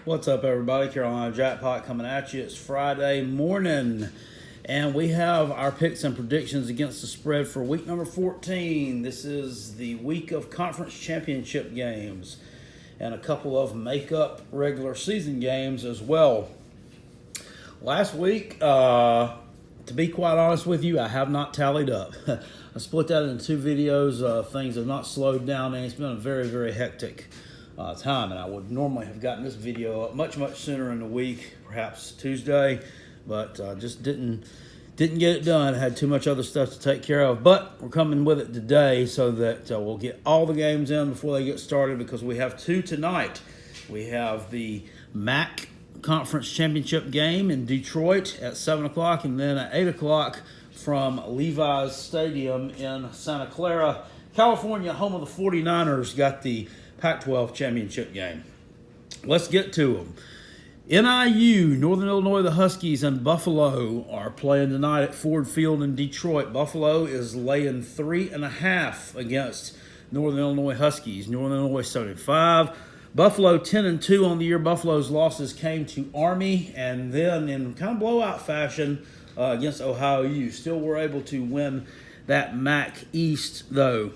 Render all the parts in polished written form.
What's up, everybody? Carolina Jackpot coming at you. It's Friday morning, and we have our picks and predictions against the spread for week number 14. This is the week of conference championship games and a couple of make-up regular season games as well. Last week, to be quite honest with you, I have not tallied up. I split that into two videos. Things have not slowed down, and it's been a very, very hectic time, and I would normally have gotten this video up much sooner in the week, perhaps Tuesday, but just didn't get it done. I had too much other stuff to take care of, but we're coming with it today so that we'll get all the games in before they get started, because we have two tonight. We have the MAC Conference Championship game in Detroit at 7 o'clock, and then at 8 o'clock from Levi's Stadium in Santa Clara, California, home of the 49ers, got the Pac-12 championship game. Let's get to them. NIU, Northern Illinois, the Huskies, and Buffalo are playing tonight at Ford Field in Detroit. Buffalo is laying 3.5 against Northern Illinois Huskies. Northern Illinois 75. Buffalo 10-2 on the year. Buffalo's losses came to Army, and then in kind of blowout fashion against Ohio U. Still were able to win that MAC East, though.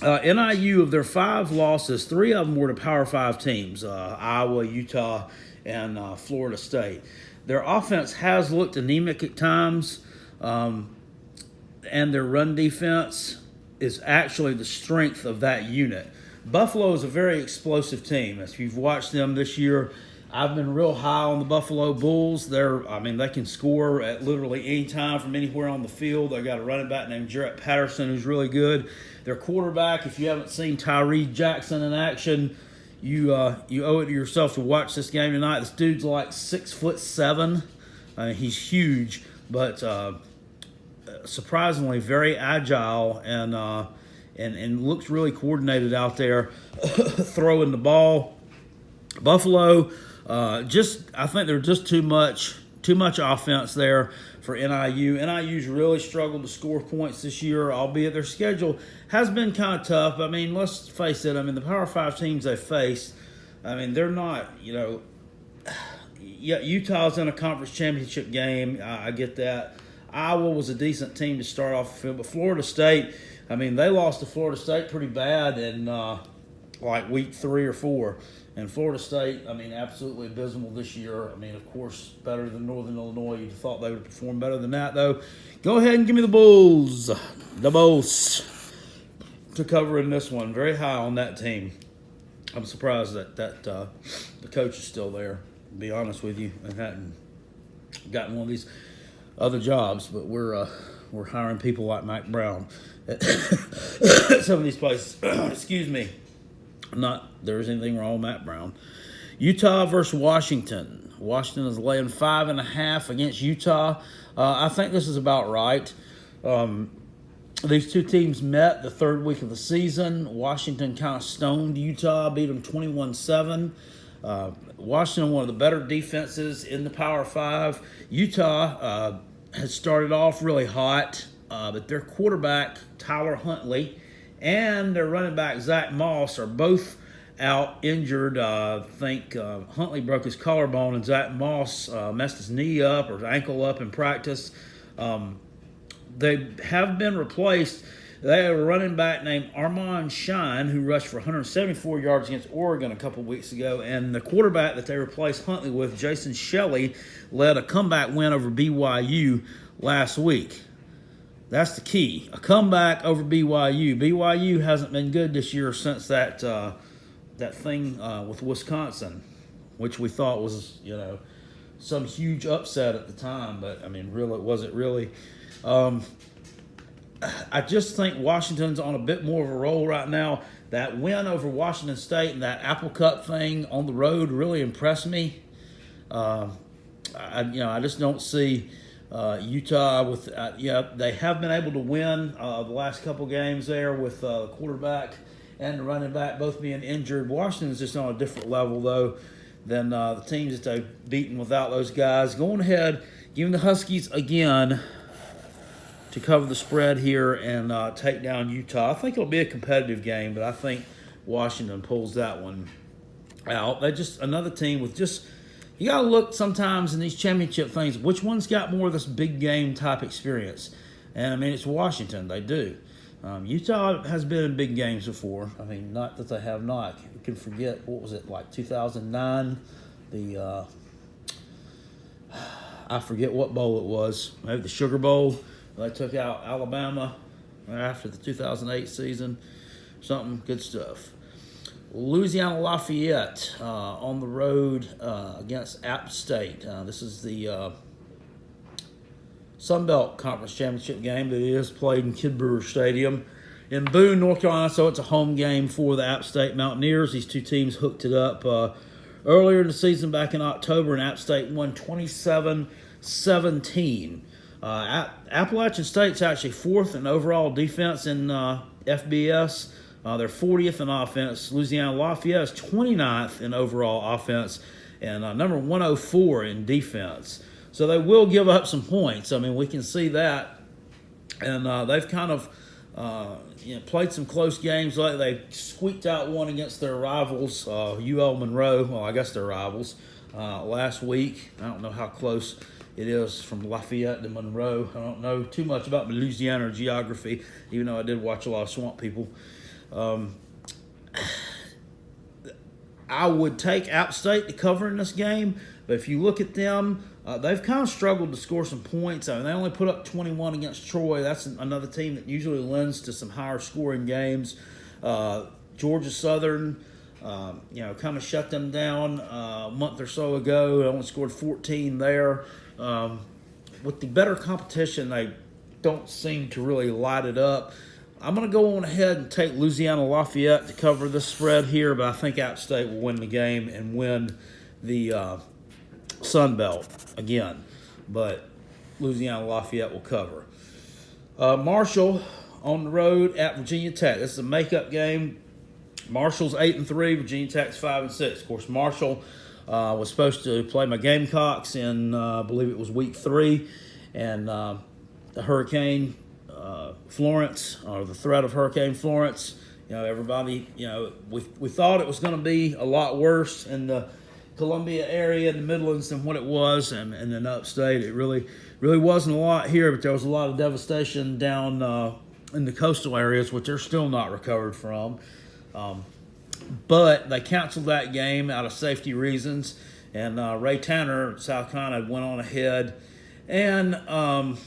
NIU, of their 5 losses, 3 of them were to Power 5 teams, Iowa, Utah, and Florida State. Their offense has looked anemic at times, and their run defense is actually the strength of that unit. Buffalo is a very explosive team. If you've watched them this year, I've been real high on the Buffalo Bulls. They can score at literally any time from anywhere on the field. They got a running back named Jarrett Patterson who's really good. Their quarterback, if you haven't seen Tyree Jackson in action, you owe it to yourself to watch this game tonight. This dude's like 6'7". He's huge, but surprisingly very agile and looks really coordinated out there throwing the ball. Buffalo, I think they're just too much offense there for NIU. NIU's really struggled to score points this year, albeit their schedule has been kind of tough. Let's face it. The Power 5 teams they face, they're not, Utah's in a conference championship game. I get that. Iowa was a decent team to start off the field, but Florida State, they lost to Florida State pretty bad in like week 3 or 4. And Florida State, absolutely abysmal this year. Of course, better than Northern Illinois. You'd have thought they would perform better than that, though. Go ahead and give me the Bulls. The Bulls to cover in this one. Very high on that team. I'm surprised that the coach is still there, to be honest with you, and hadn't gotten one of these other jobs. But we're hiring people like Mike Brown at some of these places. Excuse me. Not there's anything wrong with Matt Brown. Utah versus Washington. Washington is laying 5.5 against Utah. I think this is about right. These two teams met the third week of the season. Washington kind of stoned Utah, beat them 21-7. Washington, one of the better defenses in the Power 5. Utah has started off really hot, but their quarterback, Tyler Huntley, and their running back, Zach Moss, are both out injured. I think Huntley broke his collarbone, and Zach Moss messed his knee up or his ankle up in practice. They have been replaced. They have a running back named Armand Shine who rushed for 174 yards against Oregon a couple weeks ago, and the quarterback that they replaced Huntley with, Jason Shelley, led a comeback win over BYU last week. That's the key. A comeback over BYU. BYU hasn't been good this year since that thing with Wisconsin, which we thought was, some huge upset at the time. But, really, was it really? I just think Washington's on a bit more of a roll right now. That win over Washington State and that Apple Cup thing on the road really impressed me. I just don't see Utah with they have been able to win the last couple games there with the quarterback and the running back both being injured. Washington's just on a different level though than the teams that they've beaten without those guys. Going ahead, giving the Huskies again to cover the spread here and take down Utah. I think it'll be a competitive game, but I think Washington pulls that one out. They just another team with just, you got to look sometimes in these championship things, which one's got more of this big game type experience. And, I mean, it's Washington. They do. Utah has been in big games before. I mean, not that they have not. You can forget, what was it, like 2009? I forget what bowl it was. Maybe the Sugar Bowl. They took out Alabama after the 2008 season. Something good stuff. Louisiana Lafayette on the road against App State. This is the Sun Belt Conference Championship game that is played in Kid Brewer Stadium in Boone, North Carolina. So it's a home game for the App State Mountaineers. These two teams hooked it up earlier in the season back in October, and App State won 27-17. Appalachian State's actually fourth in overall defense in FBS. They're 40th in offense. Louisiana Lafayette is 29th in overall offense and number 104 in defense. So they will give up some points. I mean, we can see that. And they've kind of played some close games. Like they squeaked out one against their rivals, UL Monroe. Well, I guess they're rivals last week. I don't know how close it is from Lafayette to Monroe. I don't know too much about Louisiana geography, even though I did watch a lot of Swamp People. I would take App State to cover in this game, but if you look at them, they've kind of struggled to score some points. I mean, they only put up 21 against Troy. That's another team that usually lends to some higher scoring games. Georgia Southern, kind of shut them down a month or so ago. They only scored 14 there. With the better competition, they don't seem to really light it up. I'm going to go on ahead and take Louisiana Lafayette to cover this spread here, but I think App State will win the game and win the Sun Belt again. But Louisiana Lafayette will cover. Marshall on the road at Virginia Tech. This is a makeup game. Marshall's 8-3, Virginia Tech's 5-6. Of course, Marshall was supposed to play my Gamecocks in, I believe it was week 3, and the Hurricane Florence, or the threat of Hurricane Florence. Everybody, we thought it was going to be a lot worse in the Columbia area in the Midlands than what it was, and in upstate it really wasn't a lot here, but there was a lot of devastation down in the coastal areas, which they're still not recovered from. But they canceled that game out of safety reasons, and Ray Tanner, South Carolina, went on ahead and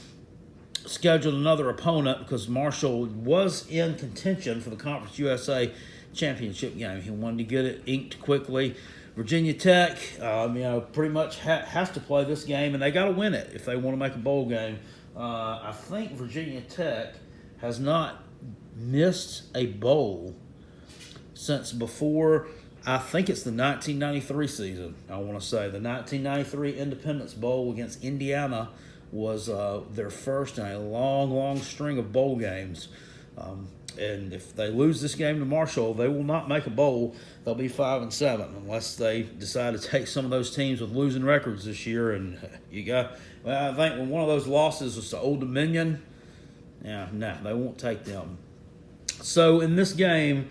scheduled another opponent because Marshall was in contention for the Conference USA championship game. He wanted to get it inked quickly. Virginia Tech, pretty much has to play this game, and they got to win it if they want to make a bowl game. I think Virginia Tech has not missed a bowl since before, I think it's the 1993 season, I want to say. The 1993 Independence Bowl against Indiana was their first in a long, long string of bowl games. And if they lose this game to Marshall, they will not make a bowl. They'll be 5-7 unless they decide to take some of those teams with losing records this year. And I think when one of those losses was to Old Dominion, they won't take them. So in this game,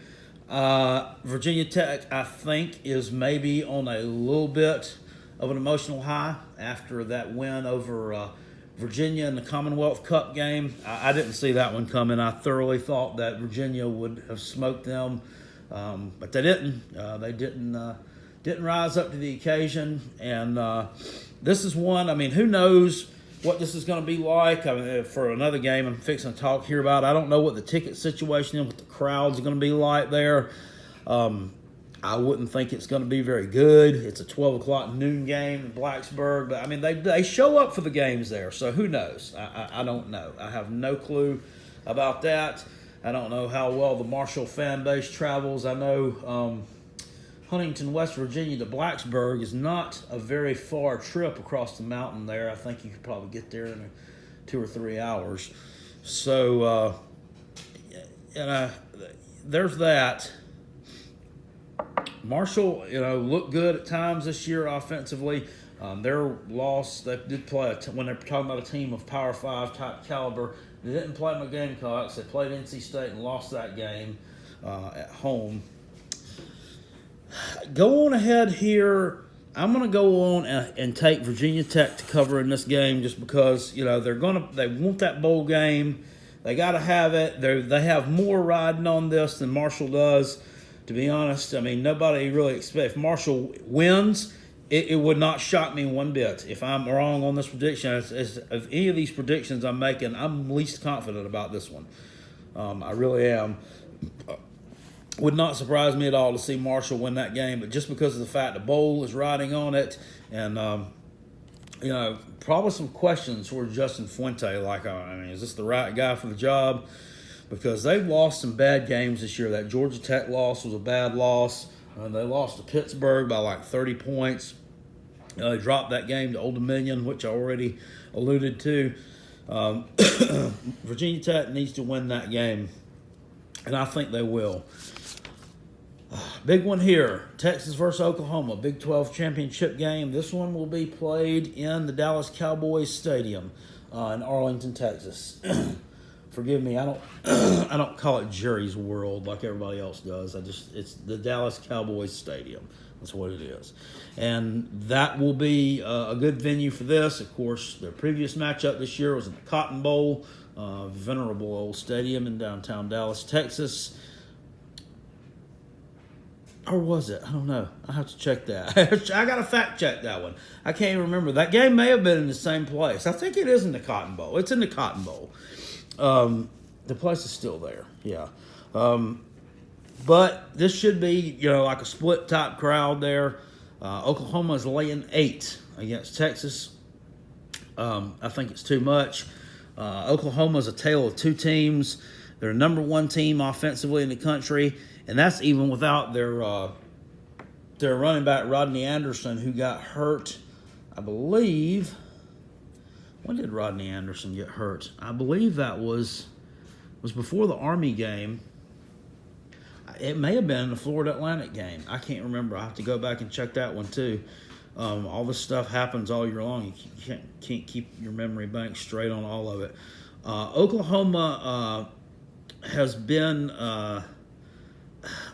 Virginia Tech, I think, is maybe on a little bit of an emotional high after that win over Virginia in the Commonwealth Cup game. I didn't see that one coming. I thoroughly thought that Virginia would have smoked them, but they didn't. They didn't rise up to the occasion, and this is one. I mean, who knows what this is going to be like? I mean, for another game I'm fixing to talk here about, I don't know what the ticket situation is, what the crowds are going to be like there. I wouldn't think it's going to be very good. It's a 12 o'clock noon game in Blacksburg. But, I mean, they show up for the games there, so who knows? I don't know. I have no clue about that. I don't know how well the Marshall fan base travels. I know Huntington, West Virginia to Blacksburg is not a very far trip across the mountain there. I think you could probably get there in 2 or 3 hours. So, there's that. Marshall, looked good at times this year offensively. Their loss, they did play when they're talking about a team of Power 5 type caliber. They didn't play my Gamecocks. They played NC State and lost that game at home. Go on ahead here. I'm going to go on and take Virginia Tech to cover in this game just because, they want that bowl game. They got to have it. They have more riding on this than Marshall does, to be honest. I mean, nobody really expects. If Marshall wins, it would not shock me one bit. If I'm wrong on this prediction, of any of these predictions I'm making, I'm least confident about this one. I really am. Would not surprise me at all to see Marshall win that game, but just because of the fact the bowl is riding on it, and probably some questions for Justin Fuente. Like, is this the right guy for the job? Because they've lost some bad games this year. That Georgia Tech loss was a bad loss. They lost to Pittsburgh by like 30 points. They dropped that game to Old Dominion, which I already alluded to. Virginia Tech needs to win that game, and I think they will. Big one here, Texas versus Oklahoma, Big 12 championship game. This one will be played in the Dallas Cowboys Stadium in Arlington, Texas. Forgive me, I don't call it Jerry's World like everybody else does. It's the Dallas Cowboys Stadium. That's what it is. And that will be a good venue for this. Of course, their previous matchup this year was in the Cotton Bowl, venerable old stadium in downtown Dallas, Texas. Or was it? I don't know. I have to check that. I got to fact check that one. I can't even remember. That game may have been in the same place. I think it is in the Cotton Bowl. It's in the Cotton Bowl. The place is still there. Yeah. But this should be, like a split top crowd there. Oklahoma is laying 8 against Texas. I think it's too much. Oklahoma is a tale of two teams. They're number one team offensively in the country, and that's even without their running back Rodney Anderson, who got hurt, I believe. When did Rodney Anderson get hurt? I believe that was before the Army game. It may have been the Florida Atlantic game. I can't remember. I have to go back and check that one too. All this stuff happens all year long. You can't keep your memory bank straight on all of it. Oklahoma has been a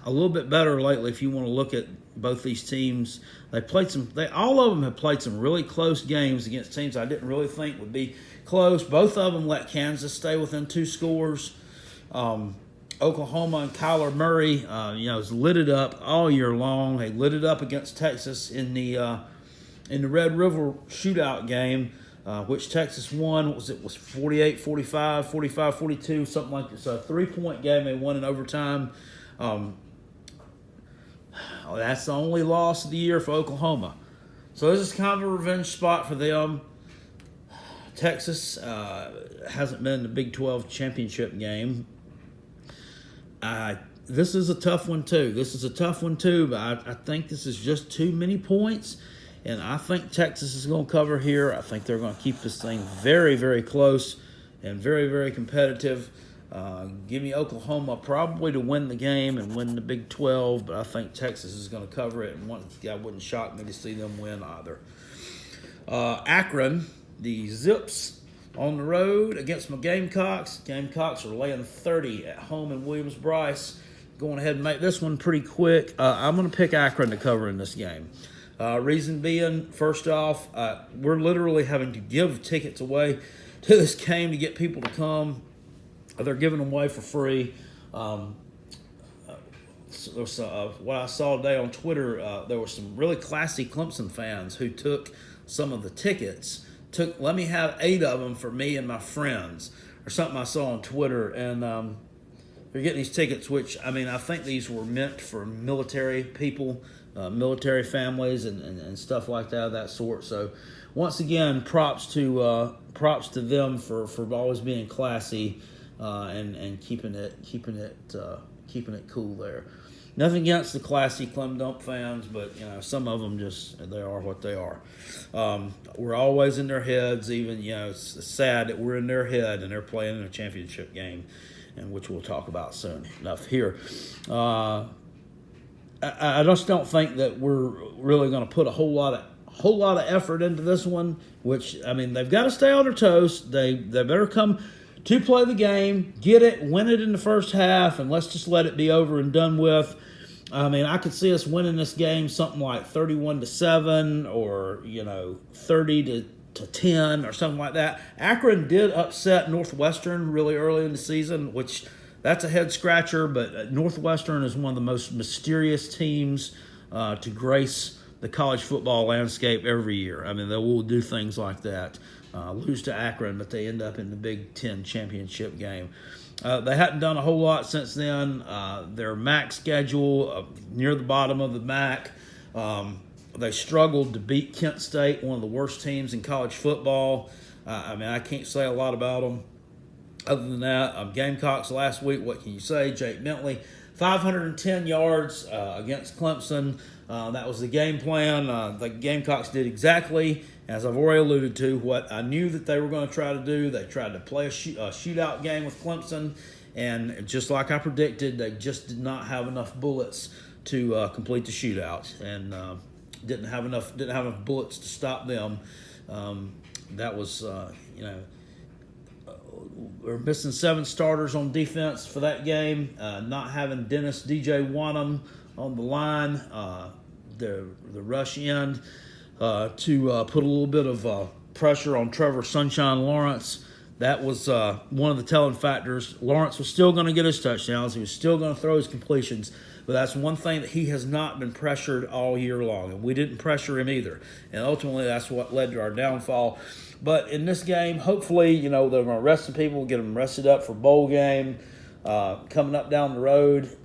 little bit better lately. If you want to look at both these teams, all of them have played some really close games against teams I didn't really think would be close. Both of them let Kansas stay within 2 scores. Oklahoma and Kyler Murray, has lit it up all year long. They lit it up against Texas in the Red River shootout game, which Texas won. What was it? Was 48-45, 45-42, something like that. So a 3-point game. They won in overtime. That's the only loss of the year for Oklahoma. So this is kind of a revenge spot for them. Texas hasn't been in the Big 12 championship game. This is a tough one, too. But I think this is just too many points, and I think Texas is going to cover here. I think they're going to keep this thing very, very close and very, very competitive. Give me Oklahoma probably to win the game and win the Big 12, but I think Texas is going to cover it, and that wouldn't shock me to see them win either. Akron, the Zips, on the road against my Gamecocks. Gamecocks are laying 30 at home in Williams-Brice. Going ahead and make this one pretty quick. I'm going to pick Akron to cover in this game. Reason being, first off, we're literally having to give tickets away to this game to get people to come. They're giving them away for free. What I saw today on Twitter, there were some really classy Clemson fans who took some of the tickets. Let me have 8 of them for me and my friends, or something I saw on Twitter. And they're getting these tickets, which, I think these were meant for military people, military families, and stuff like that sort. So, once again, props to them for always being classy and keeping it cool there. Nothing against the classy Clem Dump fans, but some of them they are what they are. We're always in their heads. Even it's sad that we're in their head and they're playing in a championship game, and which we'll talk about soon enough here. I just don't think that we're really going to put a whole lot of effort into this one. Which they've got to stay on their toes. They better come to play the game, get it, win it in the first half, and let's just let it be over and done with. I mean, I could see us winning this game something like 31-7 or, 30-10 or something like that. Akron did upset Northwestern really early in the season, which that's a head scratcher, but Northwestern is one of the most mysterious teams to grace the college football landscape every year. I mean, they will do things like that. Lose to Akron, but they end up in the Big Ten championship game. They hadn't done a whole lot since then. Their MAC schedule, near the bottom of the MAC. They struggled to beat Kent State, one of the worst teams in college football. I mean, I can't say a lot about them. Other than that, Gamecocks last week, what can you say? Jake Bentley, 510 yards against Clemson. That was the game plan. The Gamecocks did exactly, as I've already alluded to, what I knew that they were going to try to do. They tried to play a shootout game with Clemson, and just like I predicted, they just did not have enough bullets to complete the shootout, and didn't have enough bullets to stop them. That was, we're missing 7 starters on defense for that game. Not having Dennis DJ Wanham on the line, the rush end to put a little bit of pressure on Trevor Sunshine Lawrence. That was one of the telling factors. Lawrence was still going to get his touchdowns. He was still going to throw his completions. But that's one thing that he has not been pressured all year long. And we didn't pressure him either. And ultimately, that's what led to our downfall. But in this game, hopefully, they're going to rest the people, get them rested up for bowl game coming up down the road.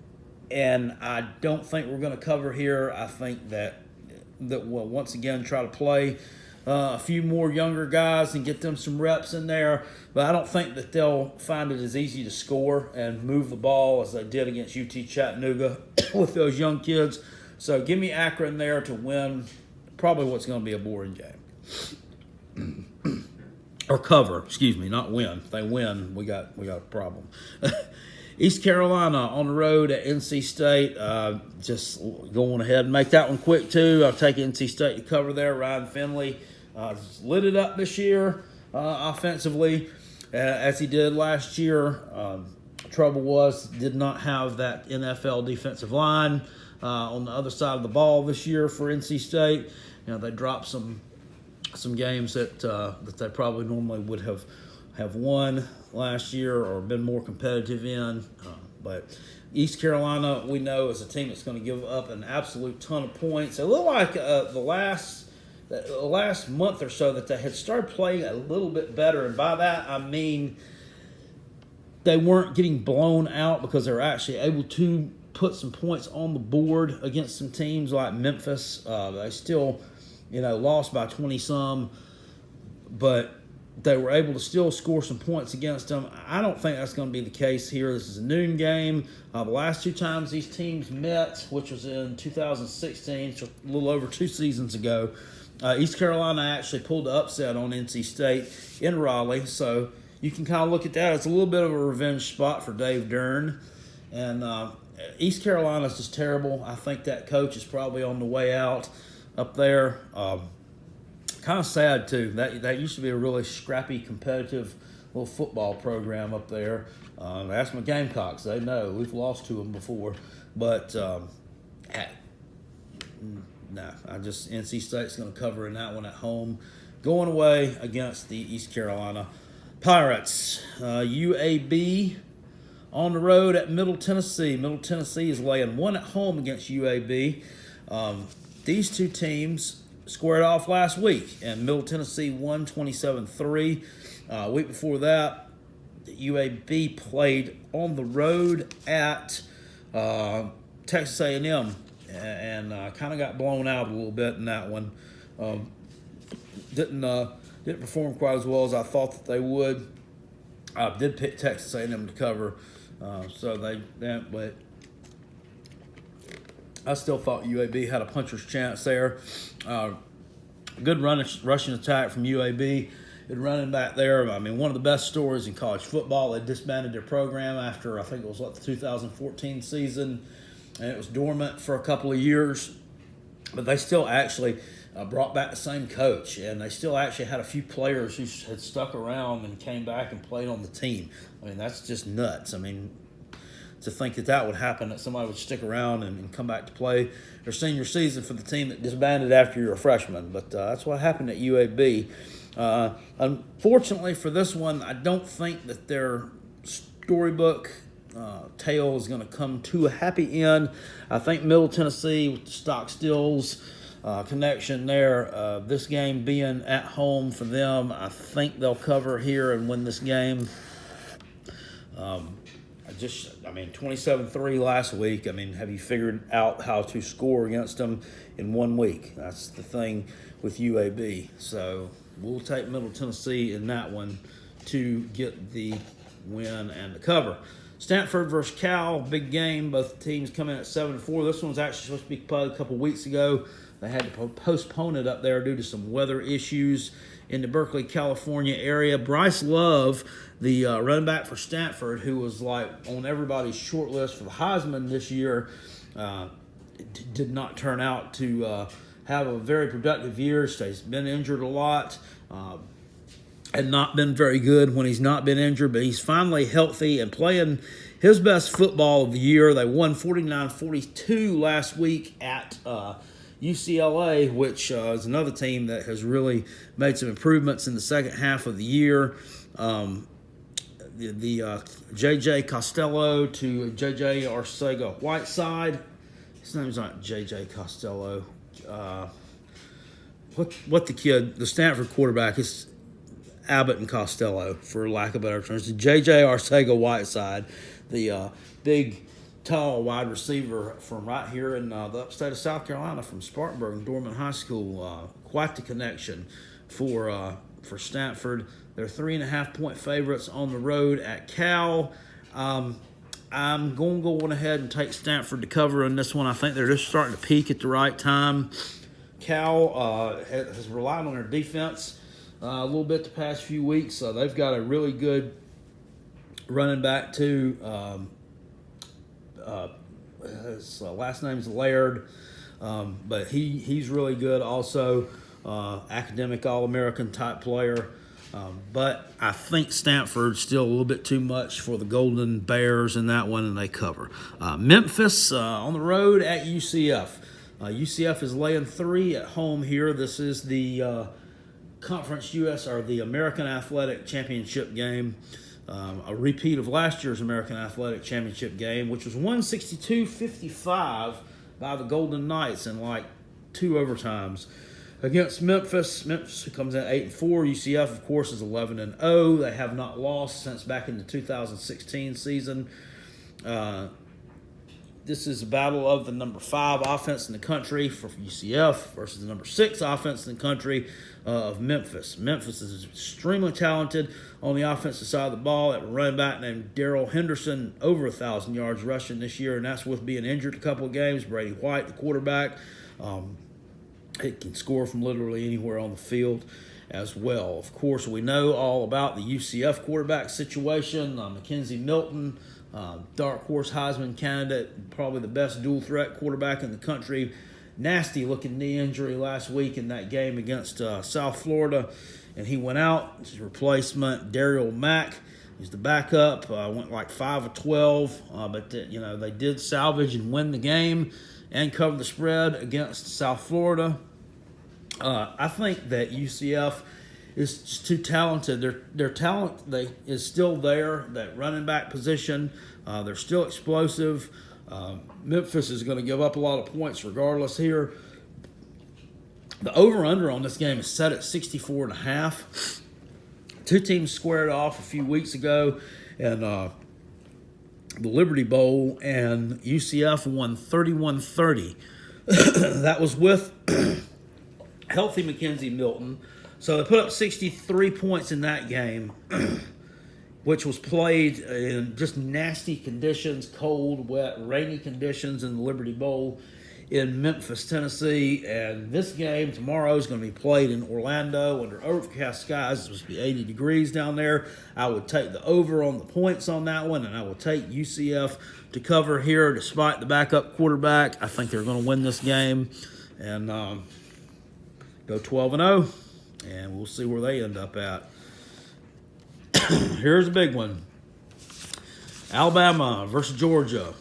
And I don't think we're going to cover here. I think that we'll once again try to play a few more younger guys and get them some reps in there. But I don't think that they'll find it as easy to score and move the ball as they did against UT Chattanooga with those young kids. So give me Akron there to win probably what's going to be a boring game. Or cover, not win. If they win, we got a problem. East Carolina on the road at NC State. Just going ahead and make that one quick, too. I'll take NC State to cover there. Ryan Finley lit it up this year offensively as he did last year. Trouble was, did not have that NFL defensive line on the other side of the ball this year for NC State. They dropped some games that they probably normally would have won last year or been more competitive in. But East Carolina, we know, is a team that's going to give up an absolute ton of points. It looked like the last month or so that they had started playing a little bit better. And by that, I mean they weren't getting blown out because they were actually able to put some points on the board against some teams like Memphis. They still, lost by 20-some, but they were able to still score some points against them. I don't think that's going to be the case here. This is a noon game. The last 2 times these teams met, which was in 2016, so a little over 2 seasons ago, East Carolina actually pulled the upset on NC State in Raleigh. So you can kind of look at that. It's a little bit of a revenge spot for Dave Dern. And East Carolina is just terrible. I think that coach is probably on the way out up there. Kind of sad, too. That used to be a really scrappy, competitive little football program up there. Ask my Gamecocks. They know. We've lost to them before. But, NC State's going to cover in that one at home. Going away against the East Carolina Pirates. UAB on the road at Middle Tennessee. Middle Tennessee is laying 1 at home against UAB. These 2 teams squared off last week, and Middle Tennessee won 27-3. Week before that, the UAB played on the road at Texas A&M and kind of got blown out a little bit in that one. Didn't perform quite as well as I thought that they would. I did pick Texas A&M to cover, but I still thought UAB had a puncher's chance there. Good rushing attack from UAB. Good running back there. I mean, one of the best stories in college football. They disbanded their program after, I think it was the 2014 season, and it was dormant for a couple of years. But they still actually brought back the same coach, and they still actually had a few players who had stuck around and came back and played on the team. I mean, that's just nuts. I mean, to think that would happen, that somebody would stick around and come back to play their senior season for the team that disbanded after you're a freshman. But that's what happened at UAB. Unfortunately for this one, I don't think that their storybook tale is going to come to a happy end. I think Middle Tennessee, with the Stock Stills connection there, this game being at home for them, I think they'll cover here and win this game. 27-3 last week. I mean, have you figured out how to score against them in 1 week? That's the thing with UAB. So we'll take Middle Tennessee in that one to get the win and the cover. Stanford versus Cal, big game. Both teams come in at 7-4. This one was actually supposed to be played a couple weeks ago. They had to postpone it up there due to some weather issues in the Berkeley, California area. Bryce Love, the running back for Stanford, who was like on everybody's short list for the Heisman this year, did not turn out to have a very productive year. So he's been injured a lot and not been very good when he's not been injured, but he's finally healthy and playing his best football of the year. They won 49-42 last week at UCLA, which is another team that has really made some improvements in the second half of the year. J.J. Costello to J.J. Arcega-Whiteside. His name's not J.J. Costello. What the Stanford quarterback is Abbott and Costello, for lack of better terms. J.J. Arcega-Whiteside, the big, tall wide receiver from right here in the upstate of South Carolina, from Spartanburg and Dorman High School. Quite the connection for Stanford. They're 3.5-point favorites on the road at Cal. I'm going to go on ahead and take Stanford to cover in this one. I think they're just starting to peak at the right time. Cal has relied on their defense a little bit the past few weeks. They've got a really good running back too. His last name's Laird, but he's really good also. Academic All-American type player. But I think Stanford's still a little bit too much for the Golden Bears in that one, and they cover. Memphis on the road at UCF. UCF is laying 3 at home here. This is the Conference US, or the American Athletic Championship game. A repeat of last year's American Athletic Championship game, which was 162-55 by the Golden Knights in like 2 overtimes against Memphis. Memphis comes in 8-4. UCF, of course, is 11-0. They have not lost since back in the 2016 season. This is a battle of the number 5 offense in the country for UCF versus the number 6 offense in the country of Memphis. Memphis is extremely talented on the offensive side of the ball. At running back named Darrell Henderson, over 1,000 yards rushing this year, and that's with being injured a couple of games. Brady White, the quarterback, he can score from literally anywhere on the field as well. Of course, we know all about the UCF quarterback situation. Mackenzie Milton, dark horse Heisman candidate, probably the best dual threat quarterback in the country. Nasty looking knee injury last week in that game against South Florida, and he went out. His replacement, Daryl Mack, he's the backup. Went like 5 of 12, but they did salvage and win the game and cover the spread against South Florida. I think that UCF is just too talented. Their talent is still there. That running back position, they're still explosive. Memphis is going to give up a lot of points regardless here. The over-under on this game is set at 64.5. 2 teams squared off a few weeks ago in the Liberty Bowl, and UCF won 31-30. That was with healthy Mackenzie Milton. So they put up 63 points in that game, which was played in just nasty conditions, cold, wet, rainy conditions in the Liberty Bowl in Memphis, Tennessee. And this game tomorrow is going to be played in Orlando under overcast skies. It's supposed to be 80 degrees down there. I would take the over on the points on that one, and I will take UCF to cover here despite the backup quarterback. I think they're going to win this game and go 12-0, and we'll see where they end up at. Here's a big one. Alabama versus Georgia.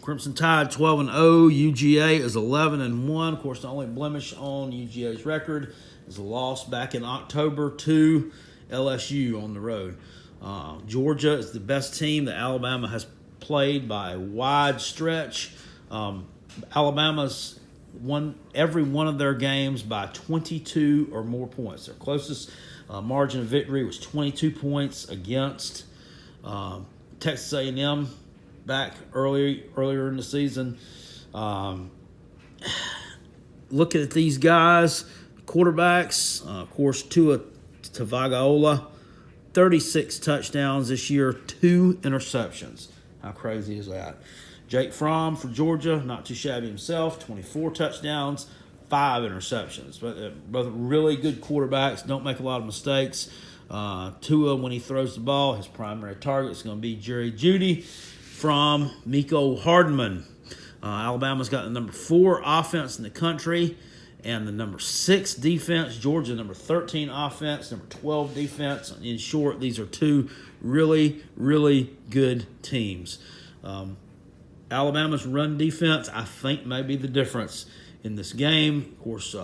Crimson Tide 12-0. UGA is 11-1. Of course, the only blemish on UGA's record is a loss back in October to LSU on the road. Georgia is the best team that Alabama has played by a wide stretch. Alabama's won every one of their games by 22 or more points. Their closest margin of victory was 22 points against Texas A&M back earlier in the season. Looking at these guys, quarterbacks, of course, Tua Tagovailoa, 36 touchdowns this year, 2 interceptions. How crazy is that? Jake Fromm for Georgia, not too shabby himself, 24 touchdowns, 5 interceptions. But both really good quarterbacks, don't make a lot of mistakes. Tua, when he throws the ball, his primary target is going to be Jerry Jeudy from Mecole Hardman. Alabama's got the number 4 offense in the country and the number 6 defense. Georgia, number 13 offense, number 12 defense. In short, these are 2 really, really good teams. Alabama's run defense, I think, may be the difference in this game. Of course,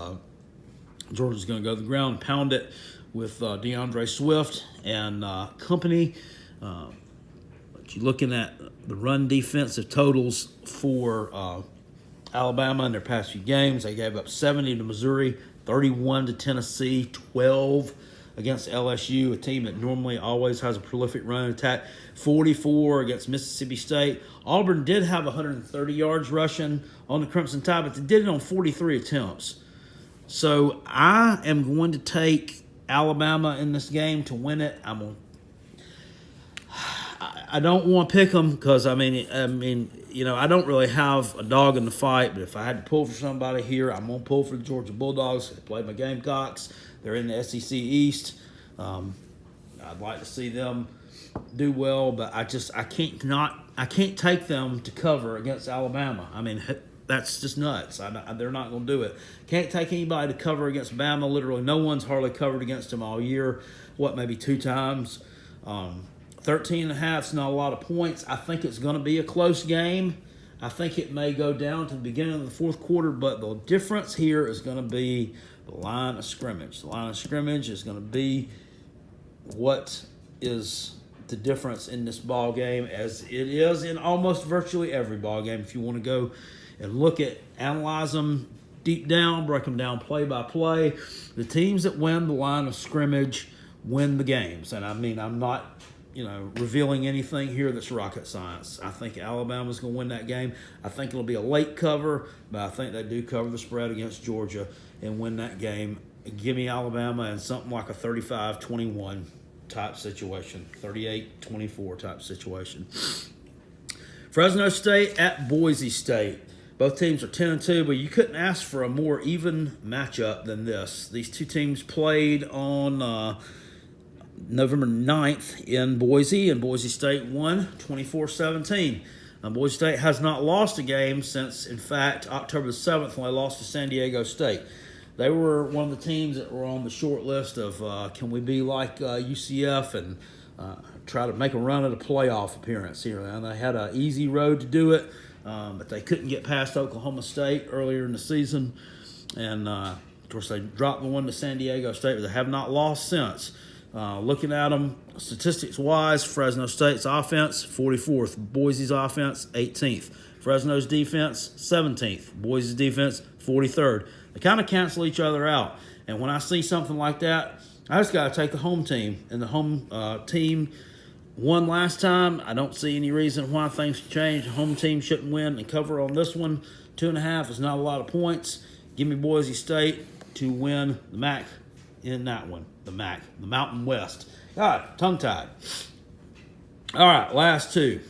Georgia's going to go to the ground and pound it with DeAndre Swift and company. But you're looking at the run defensive totals for Alabama in their past few games. They gave up 70 to Missouri, 31 to Tennessee, 12 against LSU, a team that normally always has a prolific run attack, 44 against Mississippi State. Auburn did have 130 yards rushing on the Crimson Tide, but they did it on 43 attempts. So I am going to take Alabama in this game to win it. I don't want to pick them because I don't really have a dog in the fight. But if I had to pull for somebody here, I'm gonna pull for the Georgia Bulldogs. They play my Gamecocks. They're in the SEC East. I'd like to see them do well, but I can't take them to cover against Alabama. I mean, that's just nuts. They're not going to do it. Can't take anybody to cover against Bama. Literally, no one's hardly covered against them all year. Maybe 2 times. 13.5 is not a lot of points. I think it's going to be a close game. I think it may go down to the beginning of the fourth quarter, but the difference here is going to be the line of scrimmage. The line of scrimmage is going to be what is the difference in this ball game, as it is in almost virtually every ball game. If you want to go and analyze them deep down, break them down play by play, the teams that win the line of scrimmage win the games. And I'm not revealing anything here that's rocket science. I think Alabama's going to win that game. I think it'll be a late cover, but I think they do cover the spread against Georgia and win that game. Give me Alabama in something like a 35-21 type situation, 38-24 type situation. Fresno State at Boise State. Both teams are 10-2, but you couldn't ask for a more even matchup than this. These two teams played on November 9th in Boise, and Boise State won 24-17. Boise State has not lost a game since, in fact, October the 7th when they lost to San Diego State. They were one of the teams that were on the short list of can we be like UCF and try to make a run at a playoff appearance here. And they had an easy road to do it, but they couldn't get past Oklahoma State earlier in the season. And, of course, they dropped the one to San Diego State, but they have not lost since. Looking at them statistics-wise, Fresno State's offense, 44th. Boise's offense, 18th. Fresno's defense, 17th. Boise's defense, 43rd. They kind of cancel each other out. And when I see something like that, I just got to take the home team. And the home team won last time. I don't see any reason why things change. The home team shouldn't win and cover on this one. 2.5 is not a lot of points. Give me Boise State to win the MAC in that one. The MAC, the Mountain West. All right, tongue-tied. All right, last two.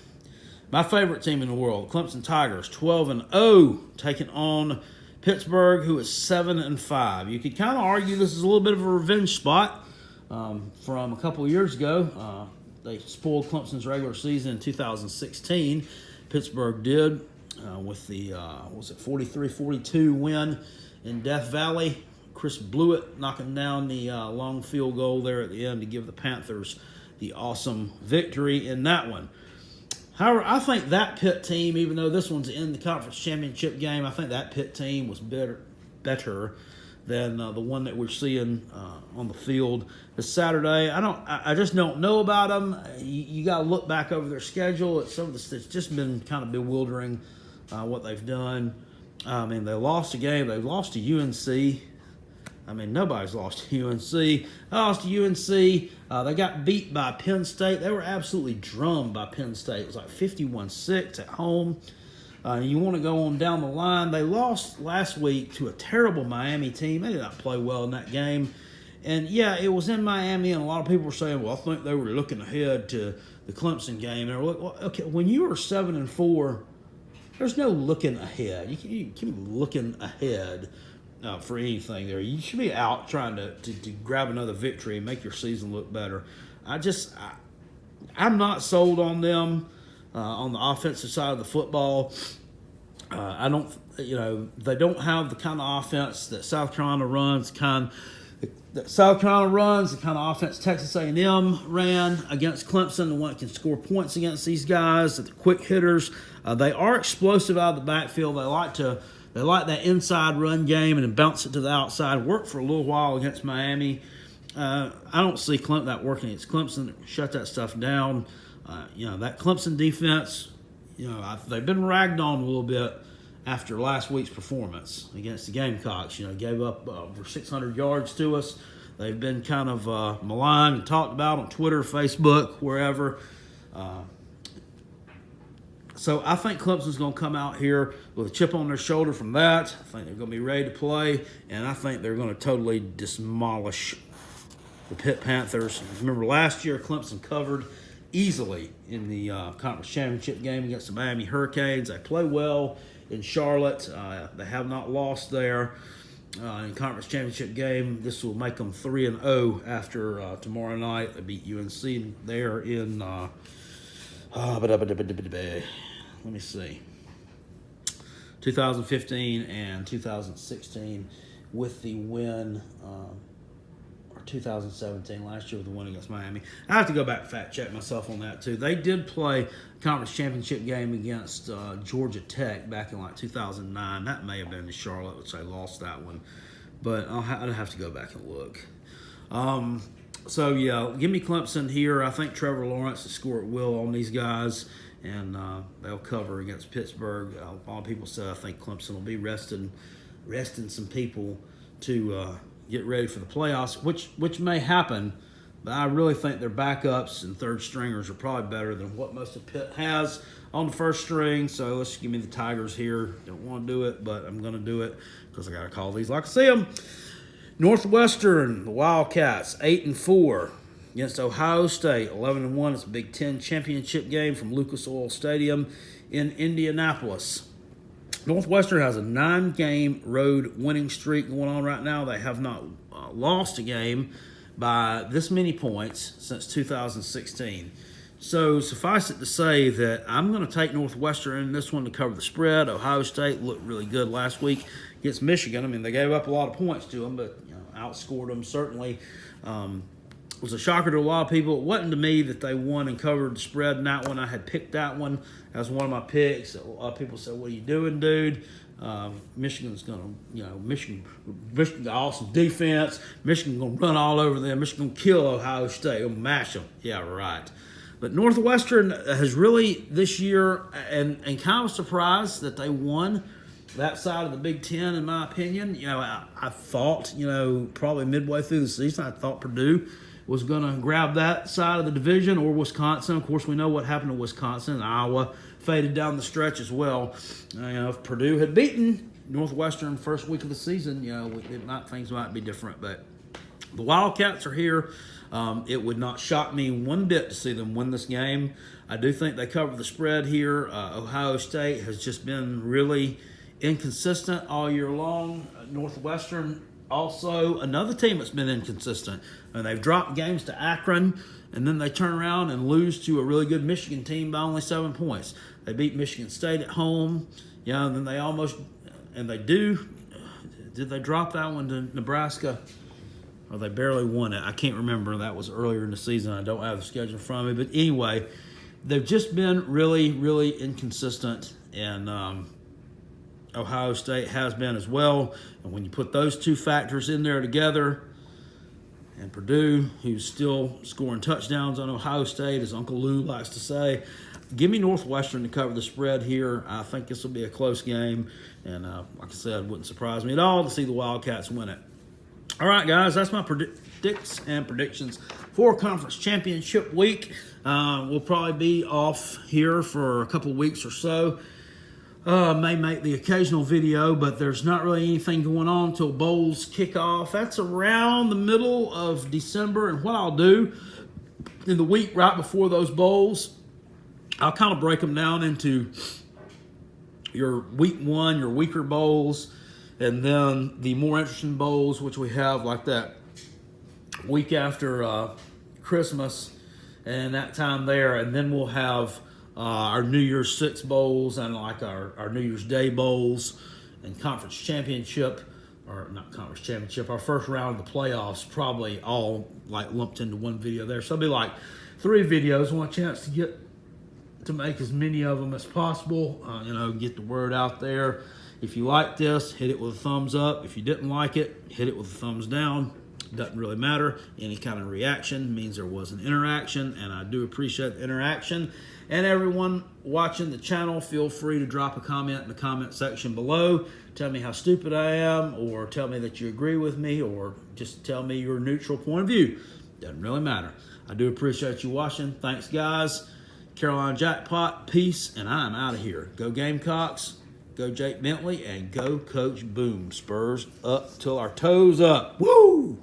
My favorite team in the world, Clemson Tigers, 12-0, taking on Pittsburgh, who is 7-5. You could kind of argue this is a little bit of a revenge spot from a couple of years ago. They spoiled Clemson's regular season in 2016. Pittsburgh did with the 43-42 win in Death Valley. Chris Blewett knocking down the long field goal there at the end to give the Panthers the awesome victory in that one. However, I think that Pitt team, even though this one's in the conference championship game, I think that Pitt team was better than the one that we're seeing on the field this Saturday. I just don't know about them. You got to look back over their schedule. It's just been kind of bewildering what they've done. I mean, they lost a game. They lost to UNC. I mean, nobody's lost to UNC. They lost to UNC. They got beat by Penn State. They were absolutely drummed by Penn State. It was like 51-6 at home. You want to go on down the line. They lost last week to a terrible Miami team. They did not play well in that game. And, yeah, it was in Miami, and a lot of people were saying, well, I think they were looking ahead to the Clemson game. And they were like, well, okay, when you are 7-4, there's no looking ahead. You can't be looking ahead for anything there. You should be out trying to grab another victory and make your season look better. I'm not sold on them on the offensive side of the football. They don't have the kind of offense that South Carolina runs, the kind of offense Texas A&M ran against Clemson, the one that can score points against these guys, the quick hitters. They are explosive out of the backfield. They like that inside run game and then bounce it to the outside. Worked for a little while against Miami. I don't see that working against Clemson. Shut that stuff down. That Clemson defense, they've been ragged on a little bit after last week's performance against the Gamecocks. Gave up over 600 yards to us. They've been kind of maligned and talked about on Twitter, Facebook, wherever. So I think Clemson's going to come out here with a chip on their shoulder from that. I think they're going to be ready to play, and I think they're going to totally demolish the Pitt Panthers. Remember last year, Clemson covered easily in the conference championship game against the Miami Hurricanes. They play well in Charlotte. They have not lost there in conference championship game. This will make them 3-0 after tomorrow night. They beat UNC there in let me see, 2015 and 2016 with the win, or 2017 last year with the win against Miami. I have to go back and fact check myself on that too. They did play a conference championship game against Georgia Tech back in like 2009. That may have been in Charlotte, which they lost that one, but I'd have to go back and look. So, yeah, give me Clemson here. I think Trevor Lawrence will score at will on these guys, and they'll cover against Pittsburgh. A lot of people say I think Clemson will be resting some people to get ready for the playoffs, which may happen, but I really think their backups and third stringers are probably better than what most of Pitt has on the first string. So let's give me the Tigers here. Don't want to do it, but I'm going to do it because I got to call these like I see them. Northwestern, the Wildcats, 8-4 against Ohio State, 11-1. It's a Big Ten championship game from Lucas Oil Stadium in Indianapolis. Northwestern has a 9-game road winning streak going on right now. They have not lost a game by this many points since 2016. So suffice it to say that I'm going to take Northwestern in this one to cover the spread. Ohio State looked really good last week against Michigan. I mean, they gave up a lot of points to them, but outscored them certainly. It was a shocker to a lot of people. It wasn't to me that they won and covered the spread in that one. I had picked that one as one of my picks. A lot of people said, "What are you doing, dude?" Michigan's going to, Michigan got awesome defense. Michigan's going to run all over them. Michigan going to kill Ohio State. Going to mash them. Yeah, right. But Northwestern has really this year, and kind of surprised that they won that side of the Big Ten, in my opinion. I thought, probably midway through the season, I thought Purdue was going to grab that side of the division, or Wisconsin. Of course, we know what happened to Wisconsin, and Iowa faded down the stretch as well. If Purdue had beaten Northwestern first week of the season, things might be different. But the Wildcats are here. It would not shock me one bit to see them win this game. I do think they cover the spread here. Ohio State has just been really inconsistent all year long. Northwestern also another team that's been inconsistent, and they've dropped games to Akron, and then they turn around and lose to a really good Michigan team by only 7 points. They beat Michigan State at home, and then did they drop that one to Nebraska? or they barely won it. I can't remember. That was earlier in the season. I don't have the schedule in front of me. But anyway, they've just been really, really inconsistent, and Ohio State has been as well. And when you put those two factors in there together, and Purdue, who's still scoring touchdowns on Ohio State, as Uncle Lou likes to say, give me Northwestern to cover the spread here. I think this will be a close game. And like I said, it wouldn't surprise me at all to see the Wildcats win it. All right, guys, that's my predicts and predictions for Conference Championship Week. We'll probably be off here for a couple weeks or so. May make the occasional video, but there's not really anything going on until bowls kick off. That's around the middle of December. And what I'll do in the week right before those bowls, I'll kind of break them down into your week one, your weaker bowls, and then the more interesting bowls, which we have like that week after Christmas and that time there. And then we'll have our New Year's Six bowls and like our New Year's Day bowls and conference championship, or not conference championship, our first round of the playoffs, probably all like lumped into one video there. So it'll be like 3 videos. I want a chance to make as many of them as possible, get the word out there. If you like this, hit it with a thumbs up. If you didn't like it, hit it with a thumbs down. Doesn't really matter. Any kind of reaction means there was an interaction, and I do appreciate the interaction. And everyone watching the channel, feel free to drop a comment in the comment section below. Tell me how stupid I am, or tell me that you agree with me, or just tell me your neutral point of view. Doesn't really matter. I do appreciate you watching. Thanks, guys. Carolina Jackpot, peace, and I'm out of here. Go Gamecocks, go Jake Bentley, and go Coach Boom. Spurs up till our toes up. Woo!